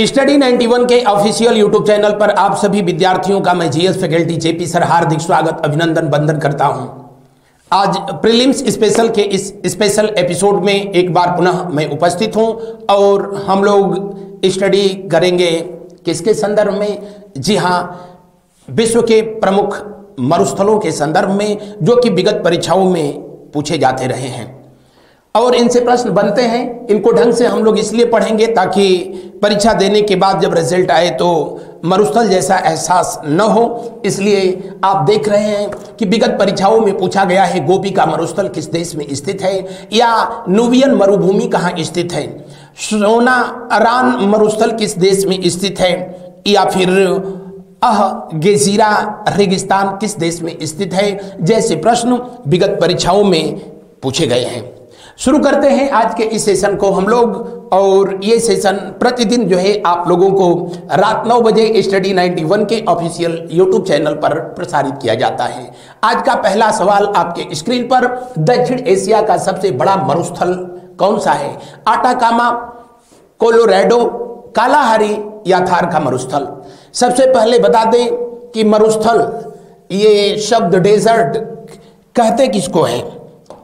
Study 91 के official YouTube channel पर आप सभी विद्यार्थियों का मैं जीएस फैकल्टी जेपी सर हार्दिक स्वागत अभिनंदन वंदन करता हूं। आज प्रीलिम्स स्पेशल के इस स्पेशल एपिसोड में एक बार पुनः मैं उपस्थित हूं और हम लोग स्टडी करेंगे किसके संदर्भ में? जी हां, विश्व के प्रमुख मरुस्थलों के संदर्भ में जो कि विगत परीक्षाओं में पूछे जाते रहे हैं और इनसे प्रश्न बनते हैं। इनको ढंग से हम लोग इसलिए पढ़ेंगे ताकि परीक्षा देने के बाद जब रिजल्ट आए तो मरुस्थल जैसा एहसास न हो। इसलिए आप देख रहे हैं कि विगत परीक्षाओं में पूछा गया है गोबी का मरुस्थल किस देश में स्थित है, या नुबियन मरुभूमि कहाँ स्थित है, सोनारान मरुस्थल किस देश में स्थित है, या फिर गेजीरा रेगिस्तान किस देश में स्थित है, जैसे प्रश्न विगत परीक्षाओं में पूछे गए हैं। शुरू करते हैं आज के इस सेशन को हम लोग, और ये सेशन प्रतिदिन जो है आप लोगों को रात 9 बजे स्टडी 91 के ऑफिशियल यूट्यूब चैनल पर प्रसारित किया जाता है। आज का पहला सवाल आपके स्क्रीन पर, दक्षिण एशिया का सबसे बड़ा मरुस्थल कौन सा है? आटाकामा, कोलोराडो, कालाहारी या थार का मरुस्थल? सबसे पहले बता दें कि मरुस्थल ये शब्द डेजर्ट कहते किसको है,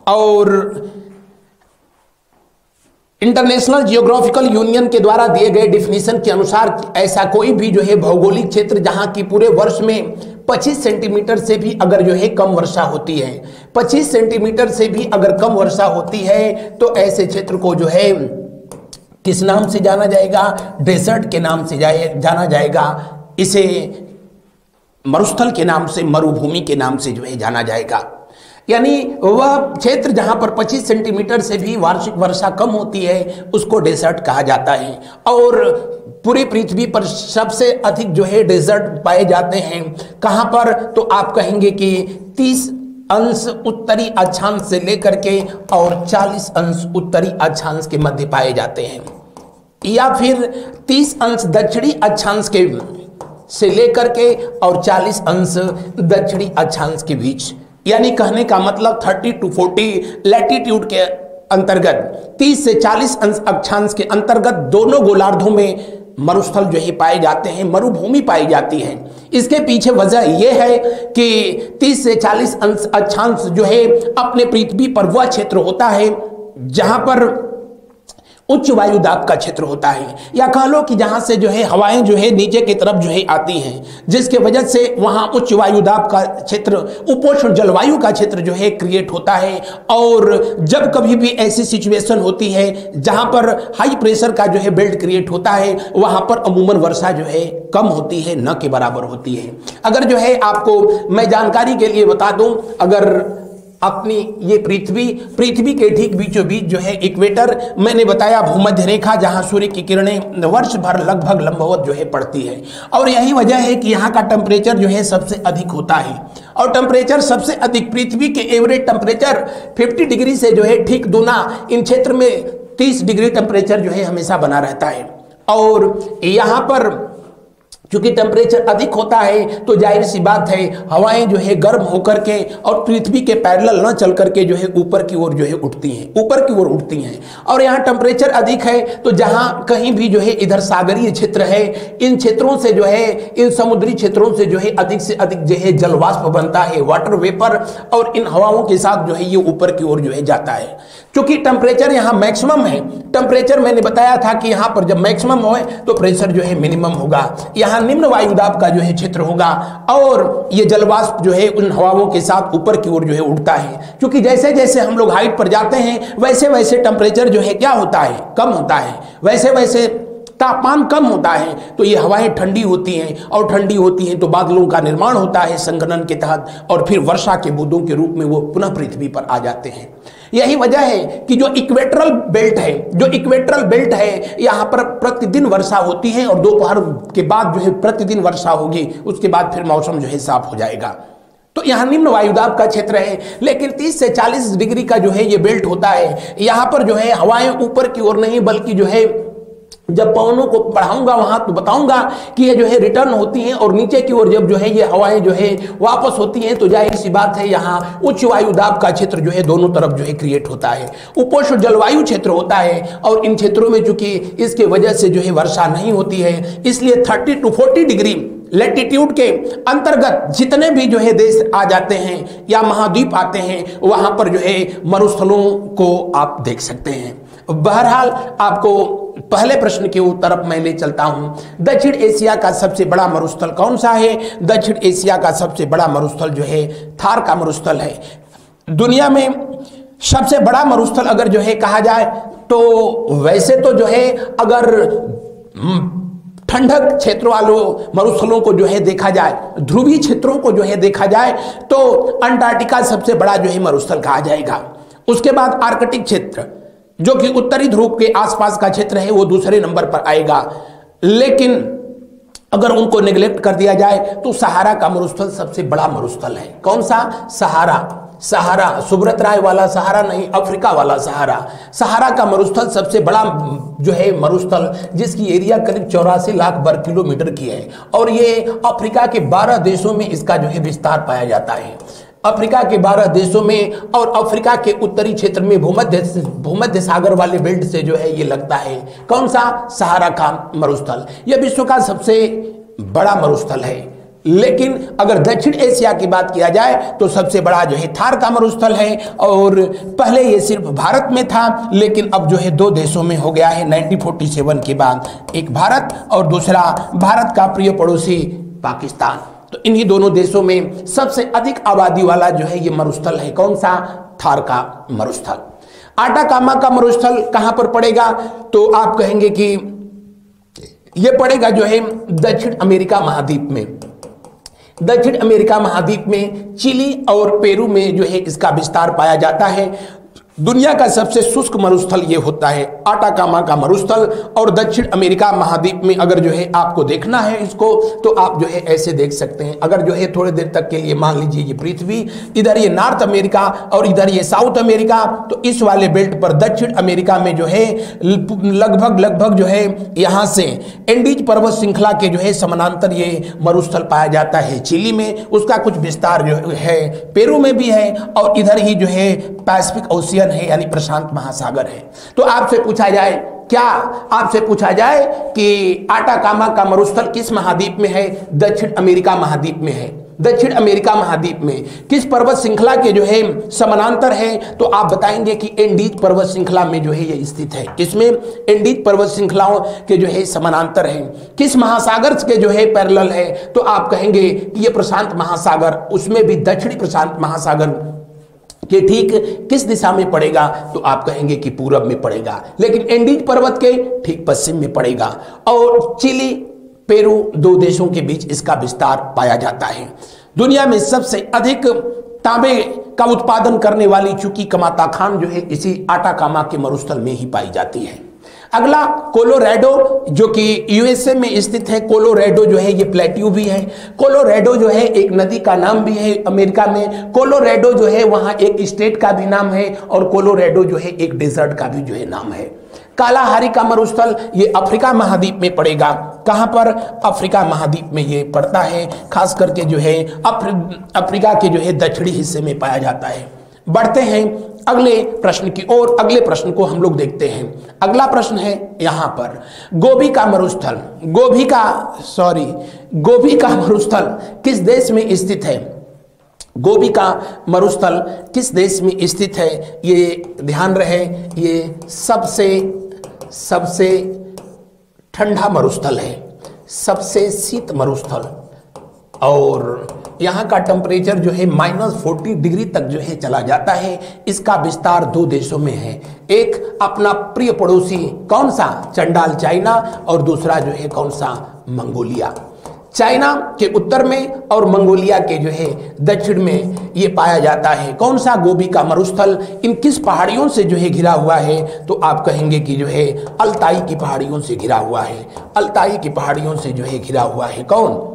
और इंटरनेशनल जियोग्राफिकल यूनियन के द्वारा दिए गए डिफिनीशन के अनुसार ऐसा कोई भी जो है भौगोलिक क्षेत्र जहां की पूरे वर्ष में 25 सेंटीमीटर से भी अगर जो है कम वर्षा होती है, 25 सेंटीमीटर से भी अगर कम वर्षा होती है तो ऐसे क्षेत्र को जो है किस नाम से जाना जाएगा? डेजर्ट के नाम से जाना जाएगा। इसे मरुस्थल के नाम से, मरुभूमि के नाम से जो है जाना जाएगा। यानी वह क्षेत्र जहां पर 25 सेंटीमीटर से भी वार्षिक वर्षा कम होती है उसको डेजर्ट कहा जाता है। और पूरी पृथ्वी पर सबसे अधिक जो है डेजर्ट पाए जाते हैं कहां पर? तो आप कहेंगे कि 30 अंश उत्तरी अक्षांश से लेकर के और 40 अंश उत्तरी अक्षांश के मध्य पाए जाते हैं, या फिर 30 अंश दक्षिणी अक्षांश के से लेकर के और 40 अंश दक्षिणी अक्षांश के बीच। यानी कहने का मतलब 30 to 40 लैटिट्यूड के अंतर्गत 30 से 40 अंश अक्षांश के अंतर्गत दोनों गोलार्धों में मरुस्थल जो है पाए जाते हैं, मरुभूमि पाई जाती है। इसके पीछे वजह यह है कि 30 से 40 अंश अक्षांश जो है अपने पृथ्वी पर वह क्षेत्र होता है जहां पर उच्च वायु दाब का क्षेत्र होता है, या कह लो कि जहां से जो है हवाएं जो है नीचे की तरफ जो है आती हैं, जिसके वजह से वहां उच्च वायु दाब का क्षेत्र, उपोष्ण जलवायु का क्षेत्र जो है क्रिएट होता है। और जब कभी भी ऐसी सिचुएशन होती है जहां पर हाई प्रेशर का जो है बेल्ट क्रिएट होता है, वहां पर अमूमन वर्षा जो है कम होती है, न के बराबर होती है। अगर जो है आपको मैं जानकारी के लिए बता दूं, अगर अपनी ये पृथ्वी के ठीक बीचों बीच जो है इक्वेटर, मैंने बताया भूमध्य रेखा, जहां सूर्य की किरणें वर्ष भर लगभग लंबवत जो है पड़ती है, और यही वजह है कि यहाँ का टेम्परेचर जो है सबसे अधिक होता है। और टेम्परेचर सबसे अधिक, पृथ्वी के एवरेज टेम्परेचर 50 डिग्री से जो है ठीक गुना, इन क्षेत्र में 30 डिग्री टेम्परेचर जो है हमेशा बना रहता है। और यहाँ पर क्योंकि टेम्परेचर अधिक होता है तो जाहिर सी बात है हवाएं जो है गर्म होकर के और पृथ्वी के पैरेलल न चल करके जो है ऊपर की ओर जो है उठती हैं, ऊपर की ओर उठती हैं। और यहाँ टेम्परेचर अधिक है तो जहाँ कहीं भी जो है इधर सागरीय क्षेत्र है, इन क्षेत्रों से जो है, इन समुद्री क्षेत्रों से जो है अधिक से अधिक जो है जलवाष्प बनता है, वाटर वेपर, और इन हवाओं के साथ जो है ये ऊपर की ओर जो है जाता है। क्योंकि टेम्परेचर यहाँ मैक्सिमम है, टेम्परेचर मैंने बताया था कि यहाँ पर जब मैक्सिमम हो तो प्रेशर जो है मिनिमम होगा, यहाँ निम्न वायुदाब का जो है क्षेत्र होगा, और ये जलवाष्प जो है उन हवाओं के साथ ऊपर की ओर जो है उड़ता है। क्योंकि जैसे जैसे हम लोग हाइट पर जाते हैं वैसे वैसे टेम्परेचर जो है क्या होता है? कम होता है, वैसे वैसे तापमान कम होता है, तो ये हवाएं ठंडी होती हैं, और ठंडी होती हैं तो बादलों का निर्माण होता है संघनन के तहत, और फिर वर्षा के बूंदों के रूप में वो पुनः पृथ्वी पर आ जाते हैं। यही वजह है कि जो इक्वेटरल बेल्ट है, यहाँ पर प्रतिदिन वर्षा होती है, और दोपहर के बाद जो है प्रतिदिन वर्षा होगी, उसके बाद फिर मौसम जो है साफ हो जाएगा। तो यहाँ निम्न वायुदाब का क्षेत्र है, लेकिन 30 से 40 डिग्री का जो है ये बेल्ट होता है। यहाँ पर जो है हवाएं ऊपर की ओर नहीं बल्कि जो है जब पवनों को पढ़ाऊंगा वहां तो बताऊंगा कि ये जो है रिटर्न होती हैं और नीचे की ओर जब जो है ये हवाएं जो है वापस होती हैं, तो जाहिर सी बात है यहाँ उच्च वायु दाब का क्षेत्र जो है दोनों तरफ जो है क्रिएट होता है, उपोष्ण जलवायु क्षेत्र होता है। और इन क्षेत्रों में चूंकि इसके वजह से जो है वर्षा नहीं होती है, इसलिए 30 to 40 डिग्री लैटिट्यूड के अंतर्गत जितने भी जो है देश आ जाते हैं या महाद्वीप आते हैं, वहां पर जो है मरुस्थलों को आप देख सकते हैं। बहरहाल आपको पहले प्रश्न की तरफ मैं ले चलता हूं। दक्षिण एशिया का सबसे बड़ा मरुस्थल कौन सा है? दक्षिण एशिया का सबसे बड़ा मरुस्थल जो है थार का मरुस्थल है। दुनिया में सबसे बड़ा मरुस्थल अगर जो है कहा जाए तो वैसे तो जो है अगर ठंडक क्षेत्र वालों मरुस्थलों को जो है देखा जाए, ध्रुवीय क्षेत्रों को जो है देखा जाए तो अंटार्कटिका सबसे बड़ा जो है मरुस्थल कहा जाएगा। उसके बाद आर्कटिक क्षेत्र जो कि उत्तरी ध्रुव के आसपास का क्षेत्र है वो दूसरे नंबर पर आएगा। लेकिन अगर उनको नेग्लेक्ट कर दिया जाए तो सहारा का मरुस्थल सबसे बड़ा मरुस्थल है। कौन सा? सहारा। सहारा सुब्रत राय वाला सहारा नहीं, अफ्रीका वाला सहारा। सहारा का मरुस्थल सबसे बड़ा जो है मरुस्थल, जिसकी एरिया करीब 84 लाख वर्ग किलोमीटर की है और ये अफ्रीका के 12 देशों में इसका जो है विस्तार पाया जाता है। अफ्रीका के 12 देशों में और अफ्रीका के उत्तरी क्षेत्र में भूमध्य सागर वाले बेल्ट से जो है ये लगता है। कौन सा? सहारा का मरुस्थल। यह विश्व का सबसे बड़ा मरुस्थल है। लेकिन अगर दक्षिण एशिया की बात किया जाए तो सबसे बड़ा जो है थार का मरुस्थल है और पहले ये सिर्फ भारत में था, लेकिन अब जो है 2 देशों में हो गया है 1947 के बाद, एक भारत और दूसरा भारत का प्रिय पड़ोसी पाकिस्तान। तो इन्हीं दोनों देशों में सबसे अधिक आबादी वाला जो है ये मरुस्थल है। कौन सा? थार का मरुस्थल। आटाकामा का मरुस्थल कहां पर पड़ेगा? तो आप कहेंगे कि ये पड़ेगा जो है दक्षिण अमेरिका महाद्वीप में। दक्षिण अमेरिका महाद्वीप में चिली और पेरू में जो है इसका विस्तार पाया जाता है। दुनिया का सबसे शुष्क मरुस्थल ये होता है आटाकामा का मरुस्थल। और दक्षिण अमेरिका महाद्वीप में अगर जो है आपको देखना है इसको तो आप जो है ऐसे देख सकते हैं। अगर जो है थोड़ी देर तक के लिए मान लीजिए ये पृथ्वी, इधर ये नॉर्थ अमेरिका और इधर ये साउथ अमेरिका, तो इस वाले बेल्ट पर दक्षिण अमेरिका में जो है लगभग जो है यहाँ से एंडीज पर्वत श्रृंखला के जो है समानांतर ये मरुस्थल पाया जाता है। चिली में उसका कुछ विस्तार जो है पेरू में भी है और इधर ही जो है पैसिफिक ओशियन है यानी प्रशांत महासागर है। तो आपसे पूछा जाए आपसे पूछा जाए कि आटाकामा का मरुस्थल किस महाद्वीप में है? दक्षिण अमेरिका महाद्वीप में है। दक्षिण अमेरिका महाद्वीप में किस पर्वत श्रृंखला के जो है समानांतर है? तो आप बताएंगे कि एंडीज पर्वत श्रृंखला में जो है ये स्थित है। किसमें? एंडीज पर्वत श्रृंखलाओं के जो है समानांतर है। किस महासागर के जो है पैरेलल है? तो आप कहेंगे कि ये प्रशांत महासागर, उसमें भी दक्षिणी प्रशांत महासागर कि ठीक किस दिशा में पड़ेगा? तो आप कहेंगे कि पूरब में पड़ेगा, लेकिन एंडीज पर्वत के ठीक पश्चिम में पड़ेगा। और चिली पेरू 2 देशों के बीच इसका विस्तार पाया जाता है। दुनिया में सबसे अधिक तांबे का उत्पादन करने वाली चूंकि कमाता खान जो है इसी आटाकामा के मरुस्थल में ही पाई जाती है। अगला कोलोराडो जो कि यूएसए में स्थित है। कोलोराडो जो है ये प्लेट्यू भी है। कोलोराडो जो है एक नदी का नाम भी है अमेरिका में। कोलोराडो जो है वहां एक स्टेट का भी नाम है और कोलोराडो जो है एक डेजर्ट का भी जो है नाम है। कालाहारी का मरुस्थल ये अफ्रीका महाद्वीप में पड़ेगा। कहां पर? अफ्रीका महाद्वीप में ये पड़ता है, खास करके जो है अफ्रीका के जो है दक्षिणी हिस्से में पाया जाता है। बढ़ते हैं अगले प्रश्न की ओर। अगले प्रश्न को हम लोग देखते हैं। अगला प्रश्न है यहां पर गोबी का मरुस्थल। गोबी का मरुस्थल किस देश में स्थित है? गोबी का मरुस्थल किस देश में स्थित है? ये ध्यान रहे, ये सबसे ठंडा मरुस्थल है, सबसे शीत मरुस्थल। और यहाँ का टेम्परेचर जो है -40 डिग्री तक जो है चला जाता है। इसका विस्तार 2 देशों में है। एक अपना प्रिय पड़ोसी कौन सा? चंडाल चाइना, और दूसरा जो है कौन सा? मंगोलिया। चाइना के उत्तर में और मंगोलिया के जो है दक्षिण में ये पाया जाता है। कौन सा? गोबी का मरुस्थल। इन किस पहाड़ियों से जो है घिरा हुआ है? तो आप कहेंगे कि जो है अल्ताई की पहाड़ियों से घिरा हुआ है। अल्ताई की पहाड़ियों से जो है घिरा हुआ है। कौन?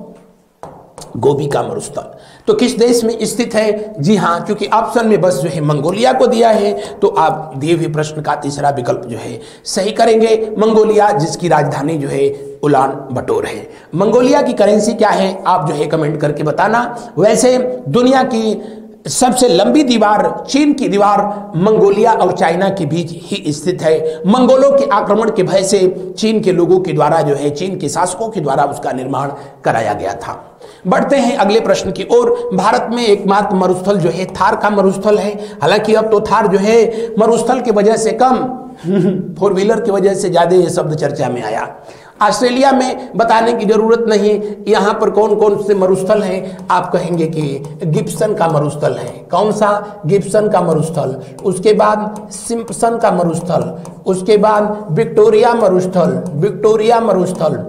गोबी का मरुस्थल तो किस देश में स्थित है? जी हाँ, क्योंकि ऑप्शन में बस जो है मंगोलिया को दिया है, तो आप दिए हुए प्रश्न का तीसरा विकल्प जो है सही करेंगे, मंगोलिया, जिसकी राजधानी जो है उलान बटोर है। मंगोलिया की करेंसी क्या है, आप जो है कमेंट करके बताना। वैसे दुनिया की सबसे लंबी दीवार, चीन की दीवार, मंगोलिया और चाइना के बीच ही स्थित है। मंगोलों के आक्रमण के भय से चीन के लोगों के द्वारा जो है, चीन के शासकों के द्वारा उसका निर्माण कराया गया था। बढ़ते हैं अगले प्रश्न की ओर। भारत में एकमात्र मरुस्थल जो है थार का मरुस्थल है। हालांकि अब तो थार जो है मरुस्थल की वजह से कम, 4 व्हीलर की वजह से ज्यादा ये शब्द चर्चा में आया। ऑस्ट्रेलिया में बताने की जरूरत नहीं, यहाँ पर कौन कौन से मरुस्थल हैं, आप कहेंगे कि गिब्सन का मरुस्थल है। कौन सा? गिब्सन का मरुस्थल। उसके बाद सिम्पसन का मरुस्थल, उसके बाद विक्टोरिया मरुस्थल, विक्टोरिया मरुस्थल,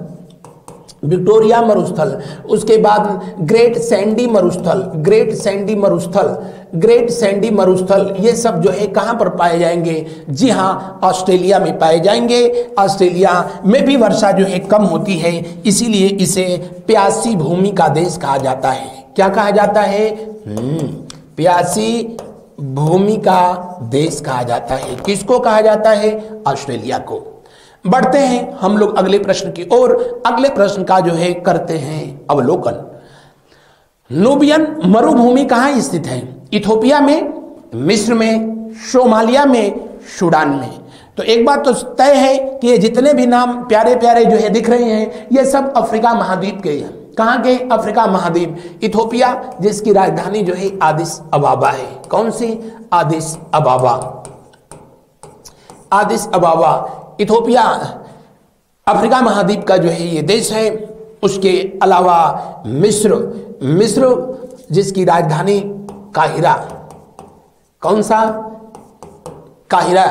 विक्टोरिया मरुस्थल, उसके बाद ग्रेट सैंडी मरुस्थल, ग्रेट सैंडी मरुस्थल, ग्रेट सैंडी मरुस्थल, ये सब जो है कहाँ पर पाए जाएंगे? जी हाँ, ऑस्ट्रेलिया में पाए जाएंगे। ऑस्ट्रेलिया में भी वर्षा जो है कम होती है, इसीलिए इसे प्यासी भूमि का देश कहा जाता है। क्या कहा जाता है? प्यासी भूमि का देश कहा जाता है। किसको कहा जाता है? ऑस्ट्रेलिया को। बढ़ते हैं हम लोग अगले प्रश्न की ओर। अगले प्रश्न का जो है करते हैं अवलोकन। नूबियन मरुभूमि कहाँ स्थित है? इथोपिया में, मिस्र में, सोमालिया में, सूडान में। तो एक बात तो तय है कि ये जितने भी नाम प्यारे प्यारे जो है दिख रहे हैं, ये सब अफ्रीका महाद्वीप के हैं। कहाँ के? अफ्रीका महाद्वीप। इथोपिया, जिसकी राजधानी जो है आदिस अबाबा है। कौन सी? आदिस अबाबा, आदिस अबाबा। इथोपिया अफ्रीका महाद्वीप का जो है ये देश है। उसके अलावा मिस्र, मिस्र जिसकी राजधानी काहिरा। कौन सा? काहिरा।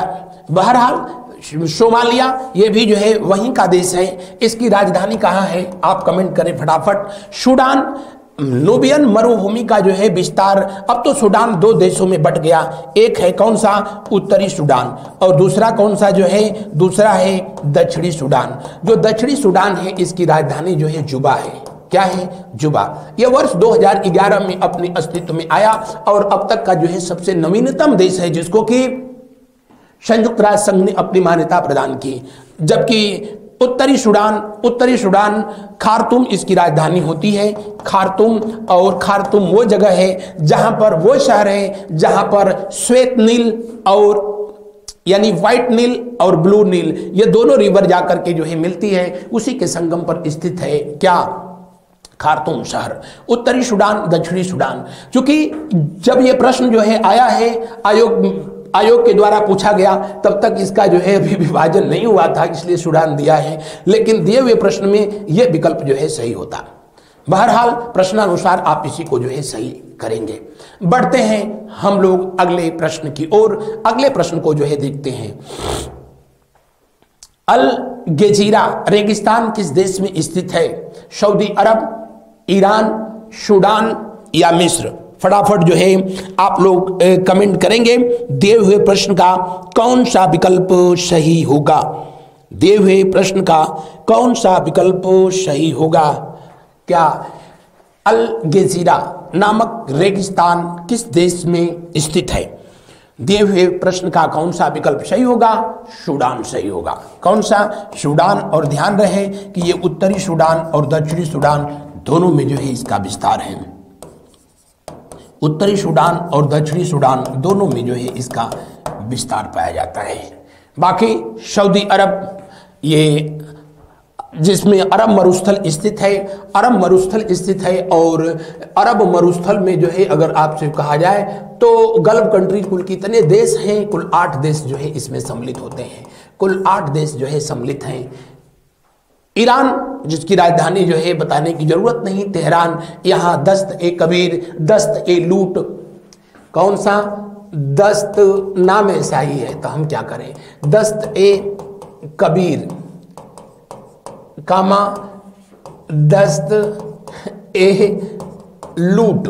बहरहाल सोमालिया ये भी जो है वहीं का देश है। इसकी राजधानी कहाँ है? आप कमेंट करें फटाफट। सूडान, नूबियन मरुभूमि का जो है विस्तार, अब तो सूडान 2 देशों में बट गया। एक है कौन सा? उत्तरी सूडान, और दूसरा कौन सा जो है? दूसरा है दक्षिणी सूडान। जो दक्षिणी सूडान है इसकी राजधानी जो है जुबा है। क्या है? जुबा। यह वर्ष 2011 में अपने अस्तित्व में आया और अब तक का जो है सबसे नवीनतम देश है, जिसको कि संयुक्त राष्ट्र संघ ने अपनी मान्यता प्रदान की। जबकि उत्तरी सूडान खार्तूम इसकी राजधानी होती है। खार्तूम, और खार्तूम वो जगह है जहां पर, वो शहर है जहां पर श्वेत नील और यानी व्हाइट नील और ब्लू नील, ये दोनों रिवर जाकर के जो है मिलती है, उसी के संगम पर स्थित है। क्या? खार्तूम शहर। उत्तरी सूडान, दक्षिणी सूडान। क्योंकि जब ये प्रश्न जो है आया है आयोग के द्वारा पूछा गया, तब तक इसका जो है अभी विभाजन नहीं हुआ था, इसलिए सूडान दिया है। लेकिन दिए हुए प्रश्न में यह विकल्प जो है सही होता। बहरहाल प्रश्नानुसार आप इसी को जो है सही करेंगे। बढ़ते हैं हम लोग अगले प्रश्न की ओर। अगले प्रश्न को जो है देखते हैं। अल गेजीरा रेगिस्तान किस देश में स्थित है? सऊदी अरब, ईरान, सूडान या मिस्र? फटाफट जो है आप लोग कमेंट करेंगे। दिए हुए प्रश्न का कौन सा विकल्प सही होगा? दिए हुए प्रश्न का कौन सा विकल्प सही होगा? क्या अल गेजीरा नामक रेगिस्तान किस देश में स्थित है? दिए हुए प्रश्न का कौन सा विकल्प सही होगा? सूडान सही होगा। कौन सा? सूडान। और ध्यान रहे कि ये उत्तरी सूडान और दक्षिणी सूडान दोनों में जो है इसका विस्तार है। उत्तरी सूडान और दक्षिणी सूडान दोनों में जो है इसका विस्तार पाया जाता है। बाकी सऊदी अरब, ये जिसमें अरब मरुस्थल स्थित है, अरब मरुस्थल स्थित है। और अरब मरुस्थल में जो है अगर आपसे कहा जाए तो गल्फ कंट्री कुल कितने देश हैं? कुल 8 देश जो है इसमें सम्मिलित होते हैं। कुल 8 देश जो है सम्मिलित हैं। ईरान, जिसकी राजधानी जो है बताने की जरूरत नहीं, तेहरान। यहाँ दस्त ए कबीर, दस्त ए लूट। कौन सा? दस्त नाम ऐसा ही है, तो हम क्या करें? दस्त ए कबीर कामा दस्त ए लूट,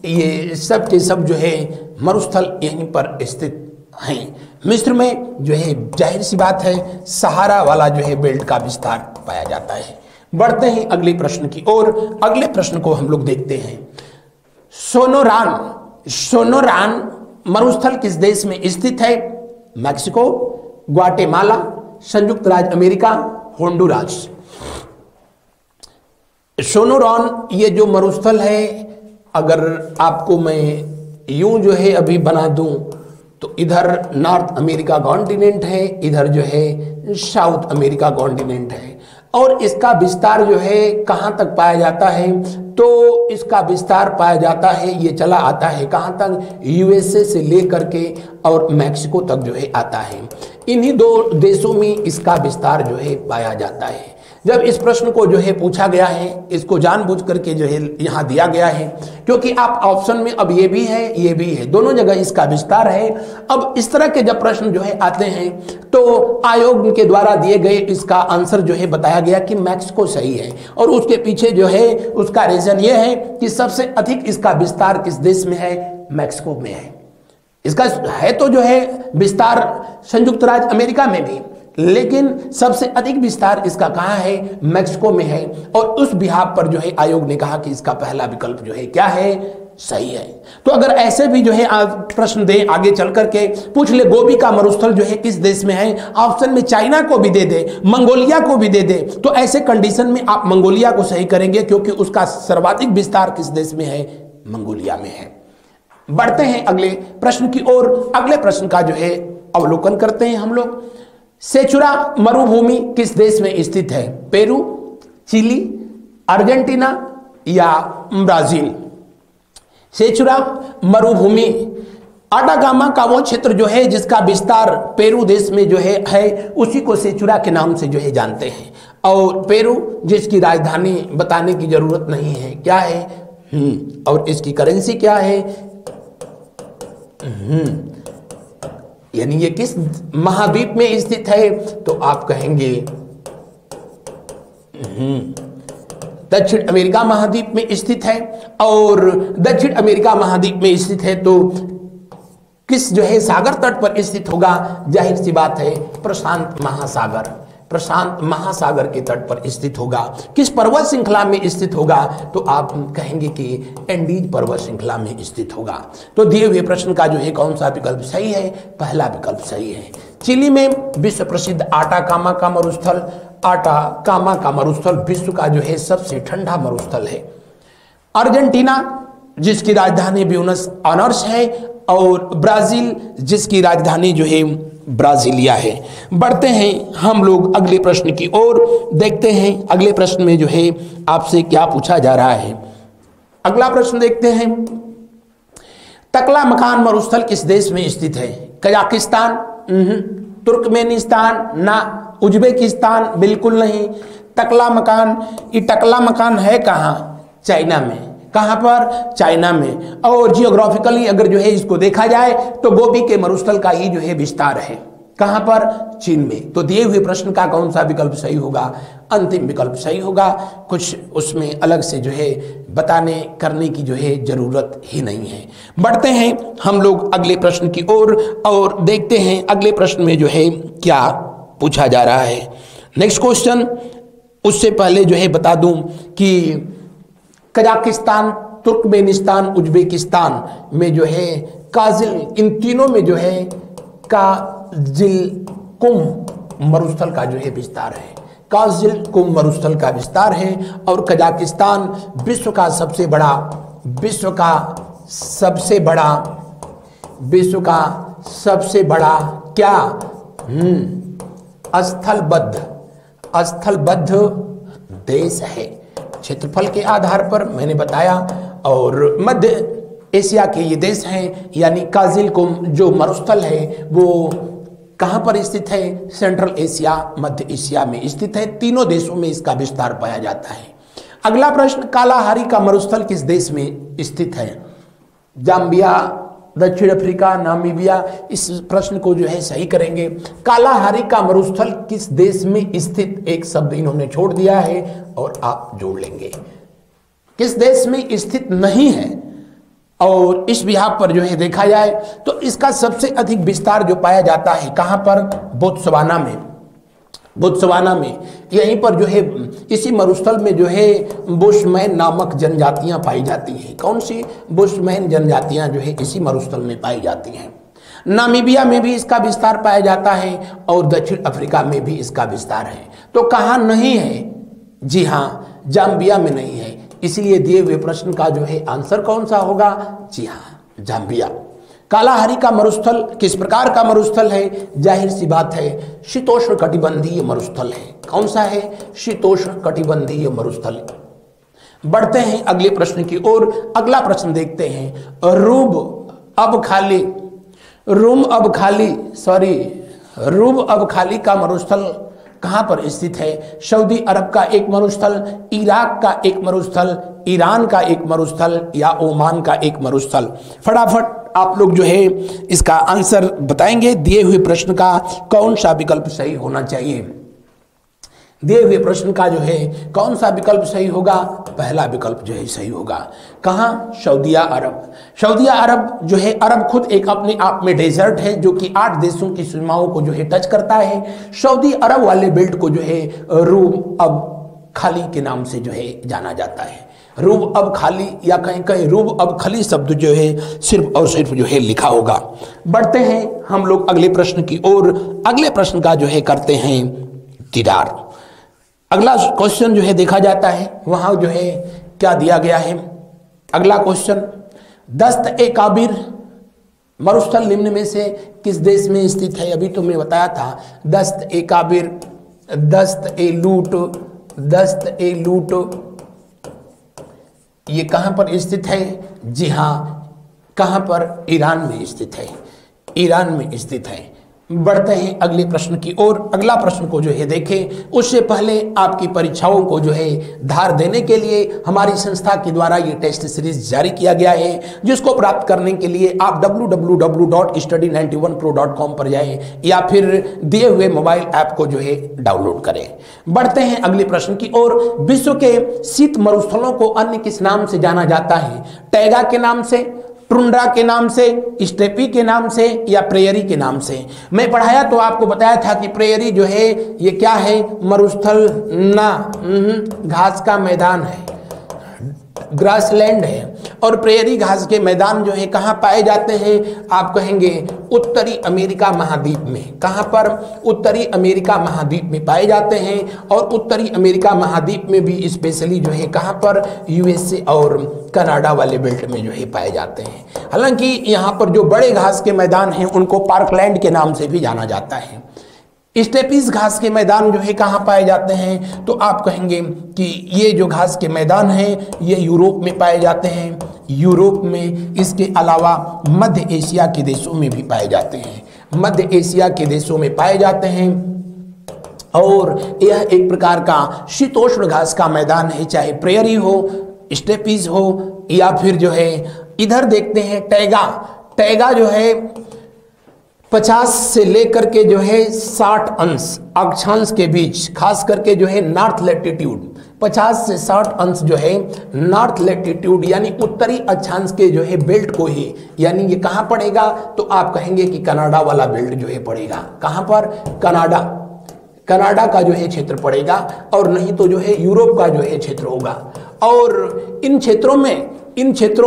ये सब के सब जो है मरुस्थल यहीं पर स्थित हैं। मिस्र में जो है जाहिर सी बात है सहारा वाला जो है बेल्ट का विस्तार पाया जाता है। बढ़ते हैं अगले प्रश्न की ओर। अगले प्रश्न को हम लोग देखते हैं। सोनोरान मरुस्थल किस देश में स्थित है? मैक्सिको, ग्वाटेमाला, संयुक्त राज्य अमेरिका, होंडुरास। सोनोरान ये जो मरुस्थल है, अगर आपको मैं यूं जो है अभी बना दूं तो इधर नॉर्थ अमेरिका कॉन्टिनेंट है, इधर जो है साउथ अमेरिका कॉन्टिनेंट है। और इसका विस्तार जो है कहां तक पाया जाता है? तो इसका विस्तार पाया जाता है, ये चला आता है कहां तक? यूएसए से लेकर के और मैक्सिको तक जो है आता है। इन्हीं दो देशों में इसका विस्तार जो है पाया जाता है। जब इस प्रश्न को जो है पूछा गया है, इसको जानबूझ करके जो है यहाँ दिया गया है, क्योंकि आप ऑप्शन में अब ये भी है, ये भी है, दोनों जगह इसका विस्तार है। अब इस तरह के जब प्रश्न जो है आते हैं तो आयोग के द्वारा दिए गए इसका आंसर जो है बताया गया कि मैक्सिको सही है। और उसके पीछे जो है उसका रीजन ये है कि सबसे अधिक इसका विस्तार किस देश में है? मैक्सिको में है। इसका है तो जो है विस्तार संयुक्त राज्य अमेरिका में भी, लेकिन सबसे अधिक विस्तार इसका कहां है? मैक्सिको में है। और उस बिहाफ पर जो है आयोग ने कहा कि इसका पहला विकल्प जो है क्या है? सही है। तो अगर ऐसे भी जो है प्रश्न दें आगे चल करके, पूछ ले गोबी का मरुस्थल जो है किस देश में है? ऑप्शन में चाइना को भी दे दे, मंगोलिया को भी दे दे, तो ऐसे कंडीशन में आप मंगोलिया को सही करेंगे, क्योंकि उसका सर्वाधिक विस्तार किस देश में है? मंगोलिया में है। बढ़ते हैं अगले प्रश्न की ओर। अगले प्रश्न का जो है अवलोकन करते हैं हम लोग। सेचुरा मरुभूमि किस देश में स्थित है? पेरू, चिली, अर्जेंटीना या ब्राजील? सेचुरा मरुभूमि आटाकामा का वो क्षेत्र जो है जिसका विस्तार पेरू देश में जो है उसी को सेचुरा के नाम से जो है जानते हैं। और पेरू जिसकी राजधानी बताने की जरूरत नहीं है, क्या है? और इसकी करेंसी क्या है? यानी ये किस महाद्वीप में स्थित है? तो आप कहेंगे दक्षिण अमेरिका महाद्वीप में स्थित है। और दक्षिण अमेरिका महाद्वीप में स्थित है तो किस जो है सागर तट पर स्थित होगा? जाहिर सी बात है प्रशांत महासागर, प्रशांत महासागर के तट पर स्थित होगा। किस पर्वत श्रृंखला में स्थित होगा? तो आप कहेंगे कि एंडीज पर्वत श्रृंखला में स्थित होगा। तो दिए हुए प्रश्न का जो है कौन सा विकल्प सही है? पहला विकल्प सही है। चिली में विश्व प्रसिद्ध आटाकामा का मरुस्थल, आटाकामा का मरुस्थल विश्व का जो है सबसे ठंडा मरुस्थल है। अर्जेंटीना जिसकी राजधानी ब्यूनस आयर्स है, और ब्राजील जिसकी राजधानी जो है ब्राजीलिया है। बढ़ते हैं हम लोग अगले प्रश्न की ओर, देखते हैं अगले प्रश्न में जो है आपसे क्या पूछा जा रहा है। अगला प्रश्न देखते हैं। तकलामकान मरुस्थल किस देश में स्थित है? कजाकिस्तान, तुर्कमेनिस्तान ना, उज्बेकिस्तान बिल्कुल नहीं। तकलामकान, ये तकलामकान है कहाँ? चाइना में। कहां पर? चाइना में। और जियोग्राफिकली अगर जो है इसको देखा जाए तो गोबी के मरुस्थल का ही जो है विस्तार है। कहां पर? चीन में। तो दिए हुए प्रश्न का कौन सा विकल्प सही होगा? अंतिम विकल्प सही होगा। कुछ उसमें अलग से जो है बताने करने की जो है जरूरत ही नहीं है। बढ़ते हैं हम लोग अगले प्रश्न की ओर और देखते हैं अगले प्रश्न में जो है क्या पूछा जा रहा है। नेक्स्ट क्वेश्चन, उससे पहले जो है बता दूं कि कजाकिस्तान, तुर्कमेनिस्तान, उज्बेकिस्तान में जो है काजिल, इन तीनों में जो है काजिलकुम मरुस्थल का जो है विस्तार है। काजिलकुम मरुस्थल का विस्तार है। और कजाकिस्तान विश्व का सबसे बड़ा क्या स्थलबद्ध देश है। क्षेत्रफल के आधार पर मैंने बताया, और मध्य एशिया के ये देश हैं। यानी काजिलकुम जो मरुस्थल है वो कहां पर स्थित है? सेंट्रल एशिया, मध्य एशिया में स्थित है। तीनों देशों में इसका विस्तार पाया जाता है। अगला प्रश्न, कालाहारी का मरुस्थल किस देश में स्थित है? जाम्बिया, दक्षिण अफ्रीका, नामीबिया। इस प्रश्न को जो है सही करेंगे। कालाहारी का मरुस्थल किस देश में स्थित, एक शब्द इन्होंने छोड़ दिया है और आप जोड़ लेंगे। किस देश में स्थित नहीं है? और इस बिहाफ पर जो है देखा जाए तो इसका सबसे अधिक विस्तार जो पाया जाता है कहां पर? बोत्सवाना में। बोत्सवाना में, यहीं पर जो है इसी मरुस्थल में जो है बुशमैन नामक जनजातियां पाई जाती हैं। कौन सी बुशमैन जनजातियां जो है इसी मरुस्थल में पाई जाती हैं। नामीबिया में भी इसका विस्तार पाया जाता है और दक्षिण अफ्रीका में भी इसका विस्तार है। तो कहाँ नहीं है? जी हाँ, जाम्बिया में नहीं है। इसलिए दिए हुए प्रश्न का जो है आंसर कौन सा होगा? जी हाँ, जाम्बिया। कालाहारी का मरुस्थल किस प्रकार का मरुस्थल है? जाहिर सी बात है, शीतोष्ण कटिबंधीय मरुस्थल है। कौन सा है? शीतोष्ण कटिबंधीय मरुस्थल। बढ़ते हैं अगले प्रश्न की ओर। अगला प्रश्न देखते हैं। रूब अब खाली का मरुस्थल कहां पर स्थित है? सऊदी अरब का एक मरुस्थल, इराक का एक मरुस्थल, ईरान का एक मरुस्थल या ओमान का एक मरुस्थल? फटाफट आप लोग जो है इसका आंसर बताएंगे। दिए हुए प्रश्न का कौन सा विकल्प सही होना चाहिए? दिए हुए प्रश्न का जो है कौन सा विकल्प सही होगा? पहला विकल्प जो है सही होगा। कहाँ? सऊदिया अरब। सऊदिया अरब जो है, अरब खुद एक अपने आप में डेजर्ट है जो कि 8 देशों की सीमाओं को जो है टच करता है। सऊदी अरब वाले बेल्ट को जो है रूब अब खाली के नाम से जो है जाना जाता है। रूब अब खाली या कहीं कहीं रूब अब खली शब्द जो है सिर्फ और सिर्फ जो है लिखा होगा। बढ़ते हैं हम लोग अगले प्रश्न की ओर। अगले प्रश्न का जो है करते हैं दीदार। अगला क्वेश्चन जो है देखा जाता है, वहां जो है क्या दिया गया है। अगला क्वेश्चन, दस्त-ए-काबिर मरुस्थल निम्न में से किस देश में स्थित है? अभी तो मैं बताया था, दस्त-ए-काबिर, दस्त-ए-लूट ये कहां पर स्थित है? जी हां, कहां पर? ईरान में स्थित है। ईरान में स्थित है। बढ़ते हैं अगले प्रश्न की ओर। अगला प्रश्न को जो है देखें, उससे पहले आपकी परीक्षाओं को जो है धार देने के लिए हमारी संस्था के द्वारा ये टेस्ट सीरीज जारी किया गया है, जिसको प्राप्त करने के लिए आप www.study91pro.com पर जाएं या फिर दिए हुए मोबाइल ऐप को जो है डाउनलोड करें। बढ़ते हैं अगले प्रश्न की ओर। विश्व के शीत मरुस्थलों को अन्य किस नाम से जाना जाता है? टैगा के नाम से, टुंड्रा के नाम से, स्टेपी के नाम से या प्रेयरी के नाम से? मैं पढ़ाया तो आपको बताया था कि प्रेयरी जो है ये क्या है? मरुस्थल ना, घास का मैदान है, ग्रासलैंड है। और प्रेयरी घास के मैदान जो है कहाँ पाए जाते हैं? आप कहेंगे उत्तरी अमेरिका महाद्वीप में। कहाँ पर? उत्तरी अमेरिका महाद्वीप में पाए जाते हैं। और उत्तरी अमेरिका महाद्वीप में भी स्पेशली जो है कहाँ पर? यूएसए और कनाडा वाले बेल्ट में जो है पाए जाते हैं। हालांकि यहाँ पर जो बड़े घास के मैदान हैं उनको पार्कलैंड के नाम से भी जाना जाता है। स्टेपीज घास के मैदान जो है कहाँ पाए जाते हैं? तो आप कहेंगे कि ये जो घास के मैदान हैं ये यूरोप में पाए जाते हैं। यूरोप में, इसके अलावा मध्य एशिया के देशों में भी पाए जाते हैं। मध्य एशिया के देशों में पाए जाते हैं। और यह एक प्रकार का शीतोष्ण घास का मैदान है, चाहे प्रेयरी हो, स्टेपीज हो या फिर जो है इधर देखते हैं टैगा। टैगा जो है 50 से लेकर के जो है 60 अंश अक्षांश के बीच, खास करके जो है नॉर्थ लैटिट्यूड 50 से 60 अंश जो है नॉर्थ लैटिट्यूड यानी उत्तरी अक्षांश के जो है बेल्ट को ही, यानी ये कहाँ पड़ेगा? तो आप कहेंगे कि कनाडा वाला बेल्ट जो है पड़ेगा। कहाँ पर? कनाडा, कनाडा का जो है क्षेत्र पड़ेगा। और नहीं तो जो है यूरोप का जो है क्षेत्र होगा। और इन क्षेत्रों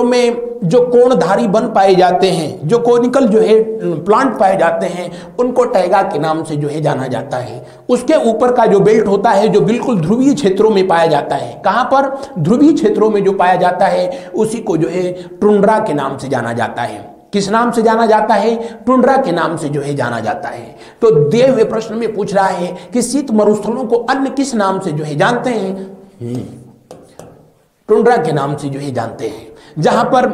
में जो कोणधारी वन पाए जाते हैं, जो कोनिकल जो है प्लांट पाए जाते हैं, उनको टैगा के नाम से जो है जाना जाता है। उसके ऊपर का जो बेल्ट होता है जो बिल्कुल ध्रुवीय क्षेत्रों में पाया जाता है, कहाँ पर? ध्रुवीय क्षेत्रों में जो पाया जाता है उसी को जो है टुंड्रा के नाम से जाना जाता है। किस नाम से जाना जाता है? टुंड्रा के नाम से जो है जाना जाता है। तो दिए हुए प्रश्न में पूछ रहा है कि शीत मरुस्थलों को अन्य किस नाम से जो है जानते हैं? टुंड्रा के नाम से जो है जानते हैं। जहां पर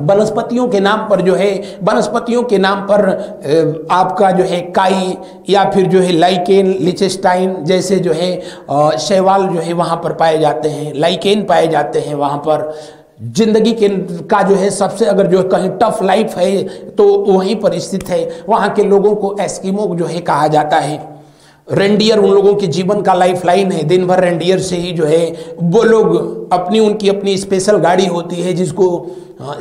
वनस्पतियों के नाम पर जो है, वनस्पतियों के नाम पर आपका जो है काई या फिर जो है लाइकेन, लिचेस्टाइन जैसे जो है शैवाल जो है वहां पर पाए जाते हैं, लाइकेन पाए जाते हैं वहां पर। जिंदगी के का जो है सबसे अगर जो कहीं टफ लाइफ है तो वहीं पर स्थित है। वहाँ के लोगों को एस्किमो जो है कहा जाता है। रेंडियर उन लोगों के जीवन का लाइफ लाइन है। दिन भर रेंडियर से ही जो है वो लोग उनकी अपनी स्पेशल गाड़ी होती है जिसको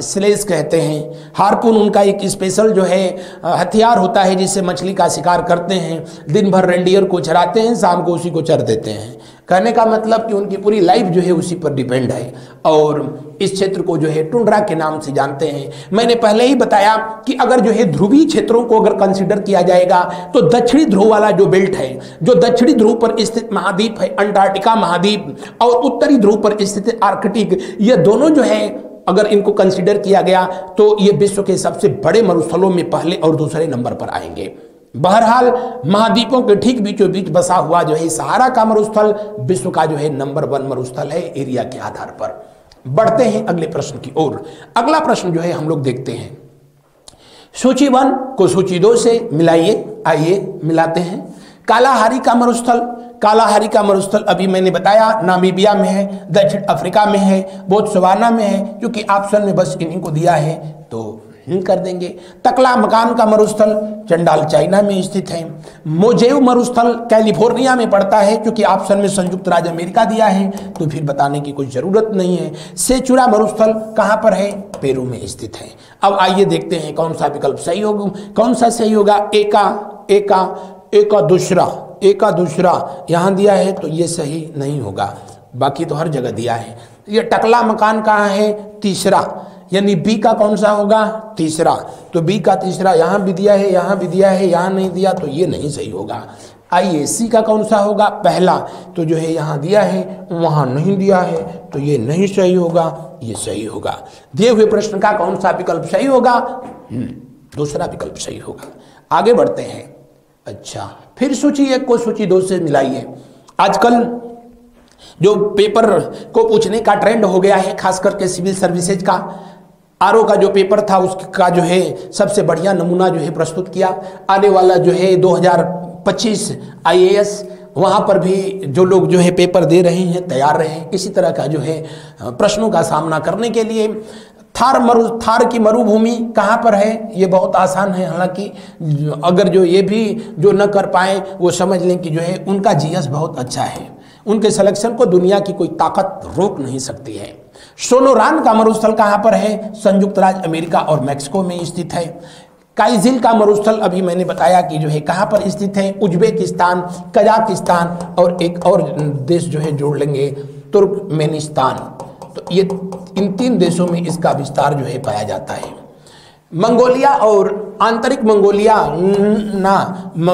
स्लेज कहते हैं। हार्पून उनका एक स्पेशल जो है हथियार होता है जिससे मछली का शिकार करते हैं। दिन भर रेंडियर को चराते हैं, शाम को उसी को चर देते हैं। कहने का मतलब कि उनकी पूरी लाइफ जो है उसी पर डिपेंड है और इस क्षेत्र को जो है टुंड्रा के नाम से जानते हैं। मैंने पहले ही बताया कि अगर जो है ध्रुवीय क्षेत्रों को अगर कंसीडर किया जाएगा तो दक्षिणी ध्रुव वाला जो बेल्ट है, जो दक्षिणी ध्रुव पर स्थित महाद्वीप है अंटार्कटिका महाद्वीप और उत्तरी ध्रुव पर स्थित आर्कटिक, ये दोनों जो है अगर इनको कंसीडर किया गया तो ये विश्व के सबसे बड़े मरुस्थलों में पहले और दूसरे नंबर पर आएंगे। बहरहाल महाद्वीपों के ठीक बीचों बीच बसा हुआ जो है सहारा का मरुस्थल विश्व का जो है नंबर 1 मरुस्थल है एरिया के आधार पर। बढ़ते हैं अगले प्रश्न की ओर। अगला प्रश्न जो है हम लोग देखते हैं, सूची 1 को सूची 2 से मिलाइए। आइए मिलाते हैं। कालाहारी का मरुस्थल, कालाहारी का मरुस्थल अभी मैंने बताया नामीबिया में है, दक्षिण अफ्रीका में है, बोत्सवाना में है। क्योंकि ऑप्शन में बस इन्हीं को दिया है तो कर देंगे। तकला मकान का मरुस्थल चंडाल चाइना में स्थित है। मोजेव मरुस्थल कैलिफोर्निया में पड़ता है। क्योंकि ऑप्शन में संयुक्त राज्य अमेरिका दिया है तो फिर बताने की कोई जरूरत नहीं है। सेचुरा मरुस्थल कहां पर है? पेरू में स्थित है। अब आइए देखते हैं कौन सा विकल्प सही होगा, कौन सा सही होगा। एका दूसरा यहां दिया है तो ये सही नहीं होगा, बाकी तो हर जगह दिया है। ये टकला मकान कहाँ है? तीसरा, यानी बी का कौन सा होगा? तीसरा। तो बी का तीसरा यहां भी दिया है, यहां भी दिया है, यहां नहीं दिया तो ये नहीं सही होगा। आइए सी का कौन सा होगा? पहला। तो जो है यहां दिया है वहां नहीं दिया है तो ये नहीं सही होगा, ये सही होगा। दिए हुए प्रश्न का कौन सा विकल्प सही होगा? दूसरा विकल्प सही होगा। आगे बढ़ते हैं। अच्छा, फिर सूची 1 को सूची 2 से मिलाइए। आजकल जो पेपर को पूछने का ट्रेंड हो गया है, खास करके सिविल सर्विसेज का, आरओ का जो पेपर था उसका जो है सबसे बढ़िया नमूना जो है प्रस्तुत किया। आने वाला जो है 2025 आईएएस, वहाँ पर भी जो लोग जो है पेपर दे रहे हैं तैयार रहे इसी तरह का जो है प्रश्नों का सामना करने के लिए। थार की मरुभूमि कहाँ पर है? ये बहुत आसान है। हालांकि अगर जो ये भी जो न कर पाए वो समझ लें कि जो है उनका जीएस बहुत अच्छा है, उनके सिलेक्शन को दुनिया की कोई ताकत रोक नहीं सकती है। सोलोरान का मरुस्थल कहाँ पर है? संयुक्त राज्य अमेरिका और मैक्सिको में स्थित है। काइजिल का मरुस्थल अभी मैंने बताया कि जो है कहाँ पर स्थित है? उज्बेकिस्तान, कजाकिस्तान और एक और देश जो है जोड़ लेंगे तुर्कमेनिस्तान। तो ये इन 3 देशों में इसका विस्तार जो है पाया जाता है। मंगोलिया और आंतरिक मंगोलिया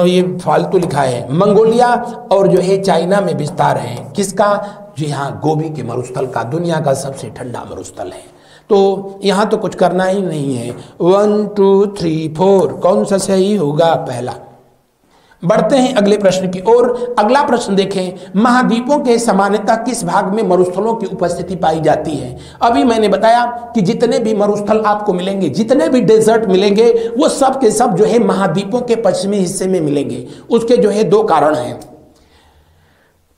ये फालतू लिखा है। मंगोलिया और जो है चाइना में विस्तार है किसका? जी हाँ, गोबी के मरुस्थल का, दुनिया का सबसे ठंडा मरुस्थल है। तो यहाँ तो कुछ करना ही नहीं है। 1 2 3 4 कौन सा सही होगा? पहला। बढ़ते हैं अगले प्रश्न की ओर। अगला प्रश्न देखें, महाद्वीपों के सामान्यतः किस भाग में मरुस्थलों की उपस्थिति पाई जाती है? अभी मैंने बताया कि जितने भी मरुस्थल आपको मिलेंगे, जितने भी डेजर्ट मिलेंगे वो सब के सब जो है महाद्वीपों के पश्चिमी हिस्से में मिलेंगे। उसके जो है 2 कारण हैं।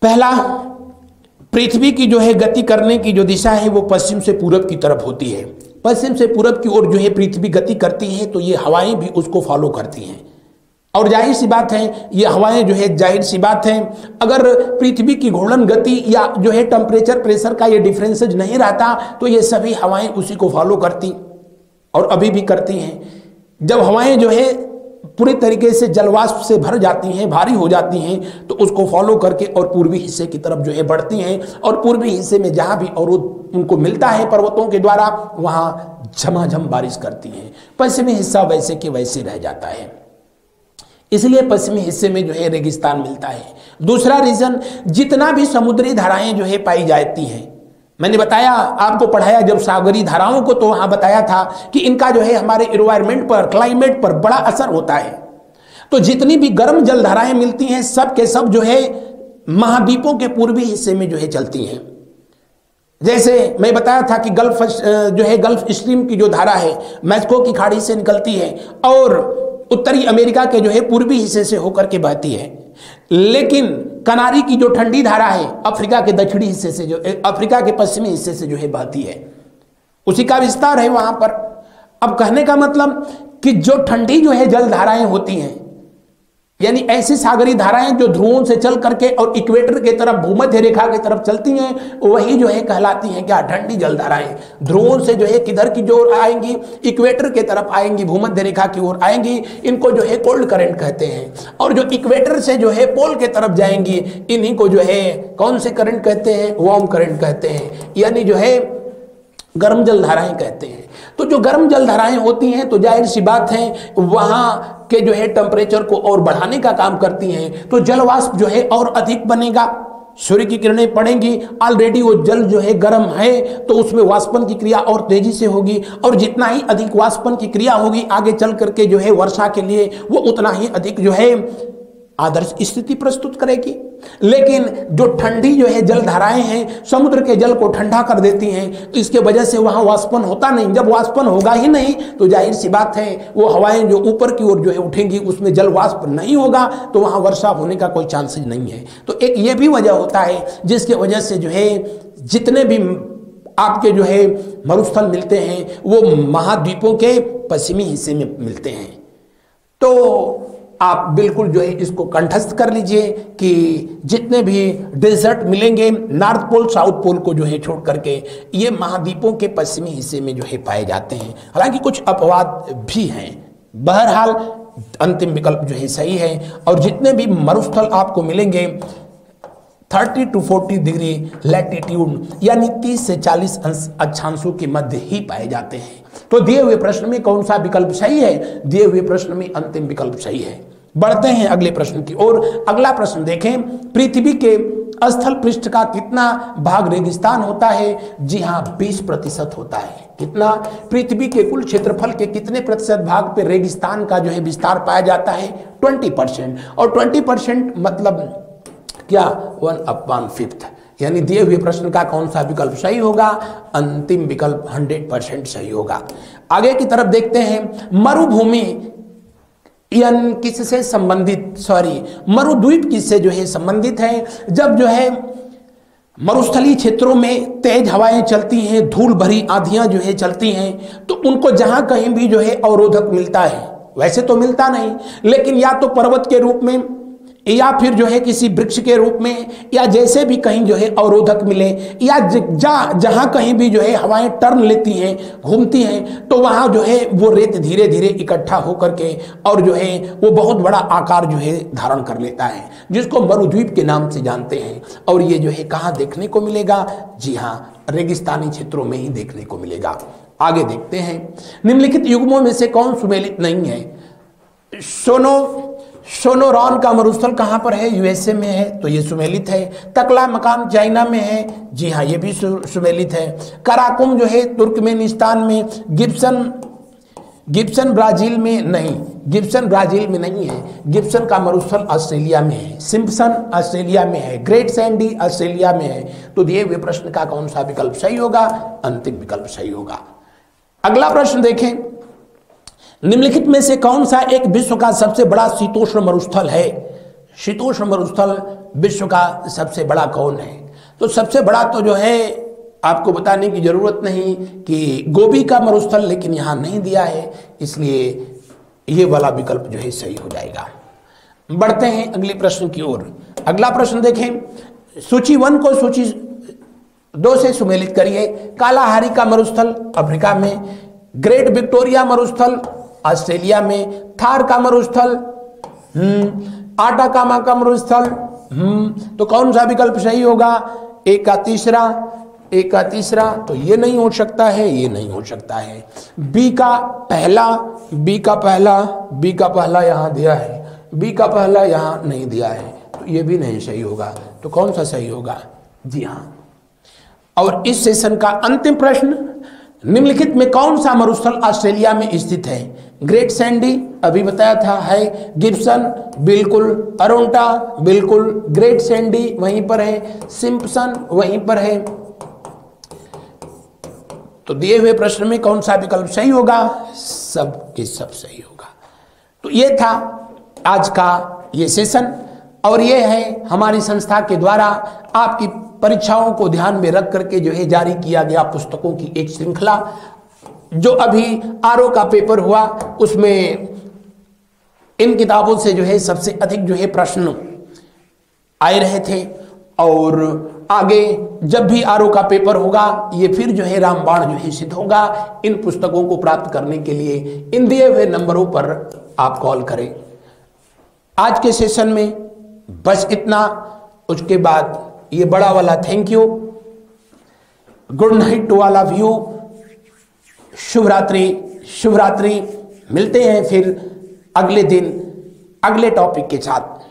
पहला, पृथ्वी की जो है गति करने की जो दिशा है वो पश्चिम से पूरब की तरफ होती है। पश्चिम से पूरब की ओर जो है पृथ्वी गति करती है तो ये हवाएं भी उसको फॉलो करती हैं। और जाहिर सी बात है ये हवाएं जो है, जाहिर सी बात है अगर पृथ्वी की घूर्णन गति या जो है टेम्परेचर प्रेशर का ये डिफरेंसेज नहीं रहता तो ये सभी हवाएं उसी को फॉलो करती और अभी भी करती हैं। जब हवाएं जो है पूरी तरीके से जलवाष्प से भर जाती हैं, भारी हो जाती हैं तो उसको फॉलो करके और पूर्वी हिस्से की तरफ जो है बढ़ती हैं और पूर्वी हिस्से में जहाँ भी अवरोध उनको मिलता है पर्वतों के द्वारा वहाँ झमाझम बारिश करती हैं। पश्चिमी हिस्सा वैसे के वैसे रह जाता है, इसलिए पश्चिमी हिस्से में जो है रेगिस्तान मिलता है। दूसरा रीजन, जितना भी समुद्री धाराएं जो है पाई जाती हैं, मैंने बताया आपको पढ़ाया जब सागरी धाराओं को तो वहां बताया था कि इनका जो है हमारे एनवायरमेंट पर, क्लाइमेट पर बड़ा असर होता है। तो जितनी भी गर्म जल धाराएं मिलती हैं सब के सब जो है महाद्वीपों के पूर्वी हिस्से में जो है चलती हैं। जैसे मैं बताया था कि गल्फ जो है गल्फ स्ट्रीम की जो धारा है मैक्सिको की खाड़ी से निकलती है और उत्तरी अमेरिका के जो है पूर्वी हिस्से से होकर के बहती है। लेकिन कनारी की जो ठंडी धारा है अफ्रीका के दक्षिणी हिस्से से, जो अफ्रीका के पश्चिमी हिस्से से जो है बहती है, उसी का विस्तार है वहां पर। अब कहने का मतलब कि जो ठंडी जो है जल धाराएं होती हैं यानी ऐसी सागरीय धाराएं जो ध्रुवों से चल करके और इक्वेटर के तरफ भूमध्य रेखा की तरफ चलती हैं, वही जो है कहलाती हैं क्या, ठंडी जल धाराएं। ध्रुवों से जो है किधर की जोर आएंगी, इक्वेटर के तरफ आएंगी, भूमध्य रेखा की ओर आएंगी, इनको जो है कोल्ड करंट कहते हैं। और जो इक्वेटर से जो है पोल के तरफ जाएंगी, इन्हीं को जो है कौन से करंट कहते हैं, वार्म करंट कहते हैं, यानी जो है गर्म जल धाराएं कहते हैं। तो जो गर्म जल धाराएं होती हैं तो जाहिर सी बात है वहां के जो है टेम्परेचर को और बढ़ाने का काम करती हैं, तो जल वाष्प जो है और अधिक बनेगा, सूर्य की किरणें पड़ेंगी, ऑलरेडी वो जल जो है गर्म है तो उसमें वाष्पन की क्रिया और तेजी से होगी, और जितना ही अधिक वाष्पन की क्रिया होगी आगे चल करके जो है वर्षा के लिए वो उतना ही अधिक जो है आदर्श स्थिति प्रस्तुत करेगी। लेकिन जो ठंडी जो है जल धाराएं हैं समुद्र के जल को ठंडा कर देती हैं, तो इसके वजह से वहां वाष्पन होता नहीं। जब वाष्पन होगा ही नहीं तो जाहिर सी बात है वो हवाएं जो ऊपर की ओर जो है उठेंगी, उसमें जल वाष्प नहीं होगा तो वहां वर्षा होने का कोई चांस नहीं है। तो एक ये भी वजह होता है जिसके वजह से जो है जितने भी आपके जो है मरुस्थल मिलते हैं वो महाद्वीपों के पश्चिमी हिस्से में मिलते हैं। तो आप बिल्कुल जो है इसको कंठस्थ कर लीजिए कि जितने भी डेजर्ट मिलेंगे नॉर्थ पोल साउथ पोल को जो है छोड़ करके ये महाद्वीपों के पश्चिमी हिस्से में जो है पाए जाते हैं। हालांकि कुछ अपवाद भी हैं, बहरहाल अंतिम विकल्प जो है सही है। और जितने भी मरुस्थल आपको मिलेंगे 30 to 40 डिग्री लैटिट्यूड यानी 30 से 40 अक्षांशों के मध्य ही पाए जाते हैं। तो दिए हुए प्रश्न में कौन सा विकल्प सही है, दिए हुए प्रश्न में अंतिम विकल्प सही है। बढ़ते हैं अगले प्रश्न की ओर। अगला प्रश्न देखें, पृथ्वी के स्थल पृष्ठ का कितना भाग रेगिस्तान होता है? जी हाँ, 20% होता है। कितना? पृथ्वी के कुल क्षेत्रफल के कितने प्रतिशत भाग पे रेगिस्तान का जो है विस्तार पाया जाता है? 20%। और 20% मतलब क्या? 1/5। यानी दिए हुए प्रश्न का कौन सा विकल्प सही होगा? अंतिम विकल्प 100% सही होगा। आगे की तरफ देखते हैं, मरुभूमि किससे संबंधित, मरुद्वीप किससे जो है संबंधित है? जब जो है मरुस्थलीय क्षेत्रों में तेज हवाएं चलती हैं, धूल भरी आंधियां जो है चलती हैं, तो उनको जहां कहीं भी जो है अवरोधक मिलता है, वैसे तो मिलता नहीं लेकिन या तो पर्वत के रूप में या फिर जो है किसी वृक्ष के रूप में, या जैसे भी कहीं जो है अवरोधक मिले, या जहां कहीं भी जो है हवाएं टर्न लेती हैं, घूमती हैं, तो वहां जो है वो रेत धीरे धीरे इकट्ठा होकर के और जो है वो बहुत बड़ा आकार जो है धारण कर लेता है, जिसको मरुद्वीप के नाम से जानते हैं। और ये जो है कहाँ देखने को मिलेगा? जी हाँ, रेगिस्तानी क्षेत्रों में ही देखने को मिलेगा। आगे देखते हैं, निम्नलिखित युग्मों में से कौन सुमेलित नहीं है? सोनोरॉन का मरुस्थल कहां पर है? यूएसए में है, तो ये सुमेलित है। तकला मकाम चाइना में है, जी हाँ ये भी सुमेलित है। कराकुम जो है तुर्कमेनिस्तान में। गिब्सन ब्राजील में नहीं, गिब्सन ब्राजील में नहीं है। गिब्सन का मरुस्थल ऑस्ट्रेलिया में है। सिम्पसन ऑस्ट्रेलिया में है। ग्रेट सैंडी ऑस्ट्रेलिया में है। तो दिए हुए प्रश्न का कौन सा विकल्प सही होगा? अंतिम विकल्प सही होगा। अगला प्रश्न देखें, निम्नलिखित में से कौन सा एक विश्व का सबसे बड़ा शीतोष्ण मरुस्थल है? शीतोष्ण मरुस्थल विश्व का सबसे बड़ा कौन है? तो सबसे बड़ा तो जो है आपको बताने की जरूरत नहीं कि गोबी का मरुस्थल, लेकिन यहां नहीं दिया है, इसलिए ये वाला विकल्प जो है सही हो जाएगा। बढ़ते हैं अगले प्रश्न की ओर। अगला प्रश्न देखें, सूची 1 को सूची 2 से सुमेलित करिए। कालाहारी का मरुस्थल अफ्रीका में, ग्रेट विक्टोरिया मरुस्थल ऑस्ट्रेलिया में, थार का मरुस्थल, आटाकामा का मरुस्थल, तो कौन सा विकल्प सही होगा? एक का तीसरा, तो ये नहीं हो सकता है, ये नहीं हो सकता है। बी का पहला यहां दिया है, बी का पहला यहां नहीं दिया है, तो ये भी नहीं सही होगा। तो कौन सा सही होगा? जी हां। और इस सेशन का अंतिम प्रश्न, निम्नलिखित में कौन सा मरुस्थल ऑस्ट्रेलिया में स्थित है? ग्रेट सैंडी अभी बताया था है, गिब्सन बिल्कुल, अरोंटा बिल्कुल, ग्रेट सैंडी वहीं पर है, सिम्पसन वहीं पर है। तो दिए हुए प्रश्न में कौन सा विकल्प सही होगा? सब के सब सही होगा। तो ये था आज का ये सेशन, और ये है हमारी संस्था के द्वारा आपकी परीक्षाओं को ध्यान में रख करके जो है जारी किया गया पुस्तकों की एक श्रृंखला। जो अभी आरओ का पेपर हुआ उसमें इन किताबों से जो है सबसे अधिक जो है प्रश्न आए रहे थे। और आगे जब भी आरओ का पेपर होगा ये फिर जो है रामबाण जो है सिद्ध होगा। इन पुस्तकों को प्राप्त करने के लिए इन दिए हुए नंबरों पर आप कॉल करें। आज के सेशन में बस इतना। उसके बाद ये बड़ा वाला thank you, good night to all of you, शुभ रात्रि, शुभ रात्रि। मिलते हैं फिर अगले दिन अगले टॉपिक के साथ।